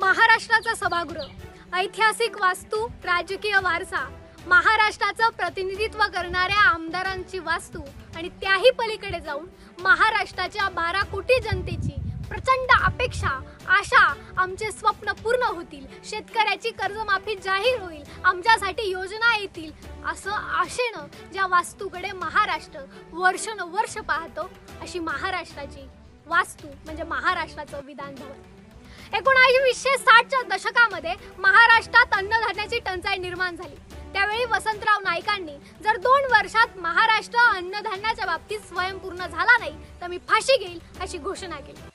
महाराष्ट्राचा सभागृह, ऐतिहासिक वास्तू, राजकीय वारसा, महाराष्ट्राचं प्रतिनिधित्व करणाऱ्या आमदारांची वास्तू आणि त्याही पलीकडे जाऊन महाराष्ट्राच्या 12 कोटी जनतेची प्रचंड अपेक्षा, आशा, आमचे स्वप्न पूर्ण होतील, शेतकऱ्याची कर्जमाफी जाहीर होईल, आमच्यासाठी योजना येतील, असं आशेनं ज्या वास्तूकडे महाराष्ट्र वर्षानुवर्ष पाहतो, अशी महाराष्ट्राची वास्तू म्हणजे महाराष्ट्राचं विधान भवन. 1960च्या दशकामध्ये महाराष्ट्रात अन्नधान्याची टंचाई निर्माण झाली. त्यावेळी वसंतराव नाईकांनी जर 2 वर्षात महाराष्ट्र अन्नधान्याच्या बाबतीत स्वयंपूर्ण झाला नाही तर मी फाशी घेईल अशी घोषणा केली.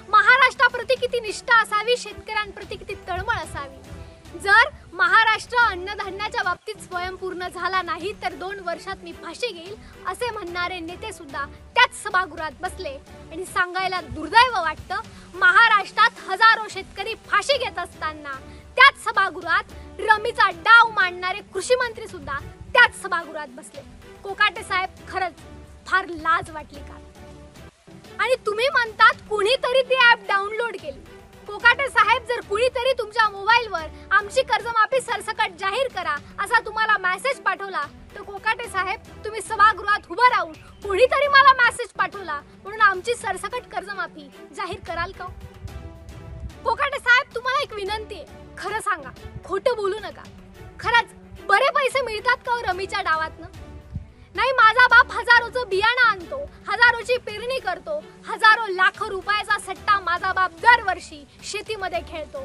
महाराष्ट्राप्रती किती निष्ठा असावी, शेतकऱ्यांप्रती किती तळमळ असावी. जर महाराष्ट्र अन्नधान्याच्या बाबतीत स्वयंपूर्ण झाला नाही तर 2 वर्षात मी फाशी घेईल असे म्हणणारे नेते सुद्धा त्याच सभागृहात बसले. आणि सांगायला दुर्दैव वाटतं, महाराष्ट्रात हजारो शेतकरी फाशी घेत असताना त्याच सभागृहात रमीचा डाव मांडणारे कृषी मंत्री सुद्धा त्याच सभागृहात बसले. कोकाटे साहेब, खरंच फार लाज वाटली का? आणि तुम्ही म्हणतात कुणीतरी ती ॲप डाउनलोड केली. कोकाटे साहेब, जर कुणीतरी तुमच्या मोबाईलवर आमची कर्जमाफी सरसकट जाहीर करा असा तुम्हाला मेसेज पाठवला तर कोकाटे साहेब, तुम्ही सभागृहात उभं राहून कुणीतरी मला मेसेज पाठवला म्हणून आमची सरसकट कर्जमाफी जाहीर कराल का? कोकाटे साहेब, तुम्हाला एक विनंती आहे, खरं सांगा, खोटं बोलू नका. खरंच बरे पैसे मिळतात का रमीच्या डावातनं? नाही, माझा बाप हजारोचं बियाणं आणतो, हजारोची पेरणी करतो, हजारो लाखो रुपयाचा सट्टा माझा बाप दरवर्षी शेतीमध्ये खेळतो.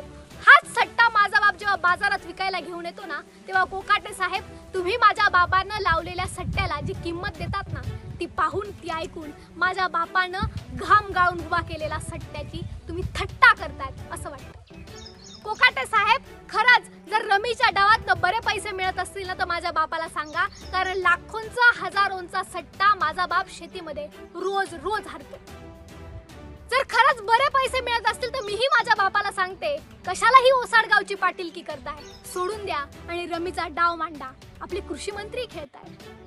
हाच सट्टा माझा बाप जेव्हा बाजारात विकायला घेऊन येतो ना, तेव्हा कोकाटे साहेब, तुम्ही माझ्या बापानं लावलेल्या सट्ट्याला जी किंमत देतात ना, ती पाहून, ती ऐकून माझ्या बापानं घाम गाळून उभा केलेला सट्ट्याची तुम्ही थट्टा करतायत असं वाटतं. कोकाटे साहेब, खरंच जर रमीच्या डावात बरे पैसे मिळत असतील ना तर माझ्या बापाला सांगा, कारण लाखोंचा, हजारोंचा सट्टा माझा बाप शेतीमध्ये रोज रोज हरतो. जर खरंच बरे पैसे मिळत असतील तर मीही माझ्या बापाला सांगते, कशाला ही ओसाडगावची पाटीलकी करताय, सोडून द्या आणि रमीचा डाव मांडा. आपले कृषी मंत्री खेळताय.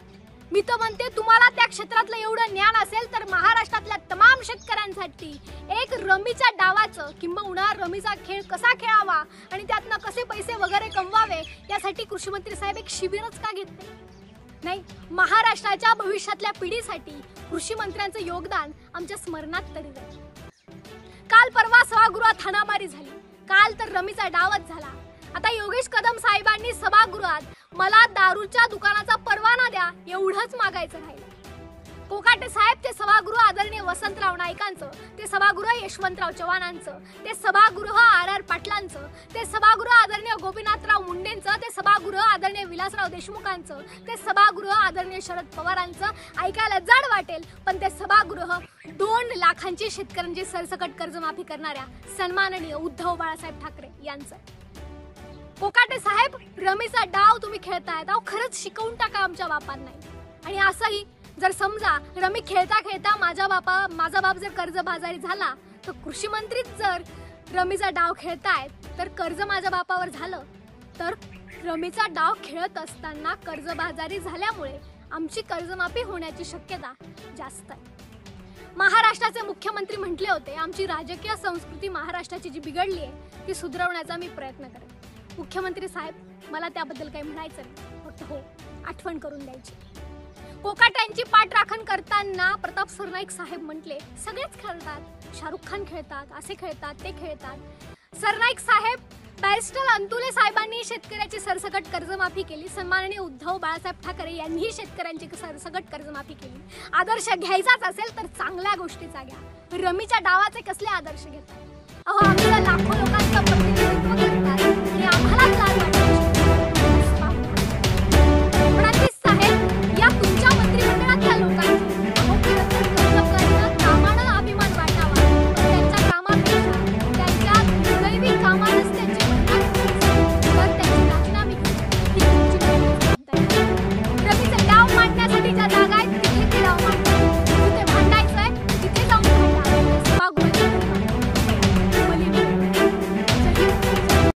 मी तर म्हणते, तुम्हाला त्या क्षेत्रातलं एवढं ज्ञान असेल तर महाराष्ट्रातल्या तमाम शेतकऱ्यांसाठी एक रमीच्या डावाचं किंबहुना रमीचा खेळ कसा खेळावा आणि त्यातनं कसे पैसे वगैरे कमवावे यासाठी कृषी मंत्री साहेब एक शिबिरच का घेत नाही? महाराष्ट्राच्या भविष्यातल्या पिढीसाठी कृषी मंत्र्यांचं योगदान आमच्या स्मरणात तरी राहील. काल परवा सभागृहात हाणामारी झाली, काल तर रमीचा डावच झाला. आता योगेश कदम साहेबांनी सभागृहात मला दारूच्या दुकानाचा परवाना द्या एवढंच मागायचं राहिलं. कोकाटे साहेब, ते सभागृह आदरणीय वसंतराव नाईकांचं, ते सभागृह यशवंतराव चव्हाणांचं, ते सभागृह आर पाटलांचं, ते सभागृह आदरणीय गोपीनाथराव मुंडेंचं, ते सभागृह आदरणीय विलासराव देशमुखांचं, ते सभागृह आदरणीय शरद पवारांचं. ऐकायला जड वाटेल पण ते सभागृह 2 लाखांची शेतकऱ्यांची सरसकट कर्जमाफी करणाऱ्या सन्माननीय उद्धव बाळासाहेब ठाकरे यांचं. कोकाटे साहेब, रमीचा डाव तुम्ही खेळतायत, खरंच शिकवून टाका आमच्या बापांना. आणि असंही जर समजा रमी खेळता खेळता माझा बाप जर कर्जबाजारी झाला तर कृषी मंत्रीच जर रमीचा डाव खेळतायत तर कर्ज माझ्या बापावर झालं तर रमीचा डाव खेळत असताना कर्जबाजारी झाल्यामुळे आमची कर्जमाफी होण्याची शक्यता जास्त आहे. महाराष्ट्राचे मुख्यमंत्री म्हटले होते, आमची राजकीय संस्कृती महाराष्ट्राची जी बिघडली आहे ती सुधारण्याचा मी प्रयत्न करेन. मुख्यमंत्री साहेब, मला त्याबद्दल काही म्हणायचं नाही, फक्त हो आठवण करून द्यायची. कोकाट्यांची पाठराखण करताना प्रताप सरनाईक साहेब म्हटले, सगळेच खेळतात, शाहरुख खान खेळतात, असे खेळतात, ते खेळतात. सरनाईक साहेब, बॅरिस्टर अंतुले साहेबांनी शेतकऱ्याची सरसकट कर्जमाफी केली, सन्माननीय उद्धव बाळासाहेब ठाकरे यांनीही शेतकऱ्यांची सरसकट कर्जमाफी केली. आदर्श घ्यायचाच असेल तर चांगल्या गोष्टीचा घ्या. रमीच्या डावाचे कसले आदर्श घेतात? आमच्या लाखो लोकांचं प्रतिनिधित्व करतात.